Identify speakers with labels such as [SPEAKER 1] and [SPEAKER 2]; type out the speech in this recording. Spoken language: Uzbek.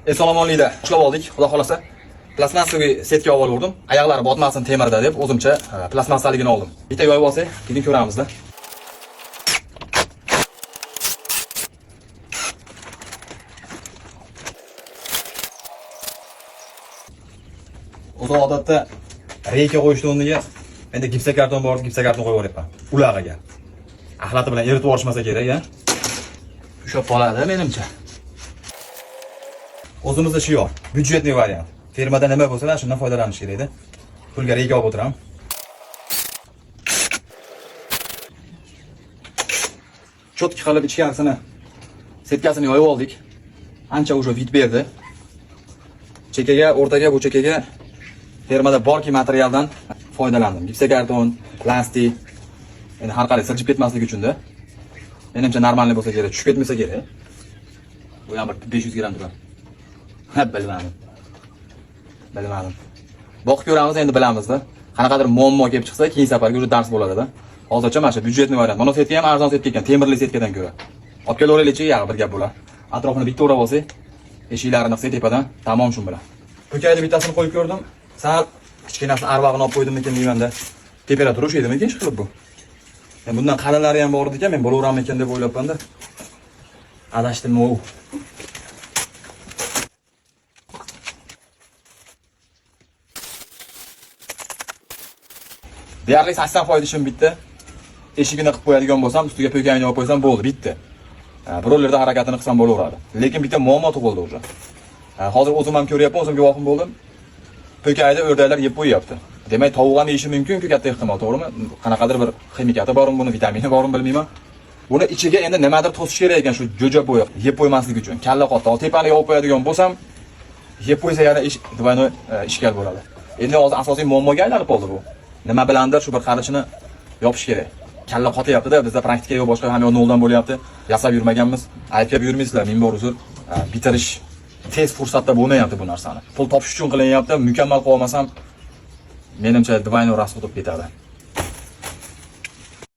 [SPEAKER 1] Assalomu alaykum. Ushlab oldik, xudo xolasa. Plastmassaviy setga olib oldim. Oyoqlari botmasin temirda deb o'zimcha plastmassaligini oldim. Bitta yoyib olsak, keyin ko'ramizda. O'zi odatda reyka qo'yishni o'rniga endi gipsakarton bor, gipsakarton qo'yib yuboryapman. Ulag'iga. Axlati bilan eritib yuborishmasa kerak-a. Ushlab qoladi menimcha. O'zimizda shu yo'q. Byudjetniy variant. Firmada nima bo'lsa, shundan foydalanish kerak-da. Pulga reyka olib o'tiraman. Chotki qilib ichkarisini, setkasini yoyib oldik. Ancha уже vit berdi. Chekaga, o'rtaga, bu chekaga firmada borki materialdan foydalandim. Gipsakarton, plastik. Endi har qalay siljib ketmasligi uchun-da. Menimcha normalniy bo'lsa kerak, tushib ketmasa kerak. Bu ham 500 gram turadi. Ha, bilmadim. Boqib ko'ramiz, endi bilamiz-da. Qanaqadir muammo kelib chiqsa, keyin safarga уже dars bo'ladi-da. Hozircha mana shu byudjetniy variant. Mana setka ham arzon setka ekan, temirli setkadan ko'ra. Olib kelaveraylik-chi, yog'i bir gap bo'lar. Atrofini bitta o'rab olsak, eshiklarini qilsak tepadan, tamom shun bilan. Ko'kayni bittasini qo'yib ko'rdim. Sal kichkinasini arvag'ini olib qo'ydimmikin deyman-da. Temperatura o'sha edimikin ish qilib bu. Men bundan qalinlari ham bor ekan, men bo'laverammikin deb o'ylabman-da. Adashdim u. Deyarli 80% ishim bitdi. Eshigini qilib qo'yadigan bo'lsam, ustiga po'kayni olib qo'ysam bo'ldi, bitdi. Birorlarda harakatini qilsam bo'laveradi. Lekin bitta muammo tug'ildi o'sha. Hozir o'zim ham ko'ryapman, o'zim guvohim bo'ldim. Po'kayda o'rdaklar yeb qo'yapti. Demak, tovuq ham yeyishi mumkin-ku, katta ehtimol, to'g'rimi? Qanaqadir bir ximikati bormi buni, vitamini bormi bilmayman. Buni ichiga endi nimadir to'sish kerak ekan, shu jo'ja bo'yoq yeb qo'ymasligi uchun. Kalla qotdi. Tepani yopib qo'yadigan bo'lsam, yeb qo'ysa yana divaynoy ishkal bo'ladi. Endi hozir asosiy muammoga aylanib qoldi bu. Nima bilandir shu bir qarichini yopish kerak. Kalla qotyapti-da, bizda praktika yo'q, boshqa hamma noldan bo'lyapti. Yasab yurmaganmiz. Aytib yurmaysizlar, men bor uzr. Bitirish tez fursatda bo'lmayapti bu narsani. Pul topish uchun qilinyapti. Mukammal qilolmasam, menimcha divaynoy rasxod bo'lib ketadi.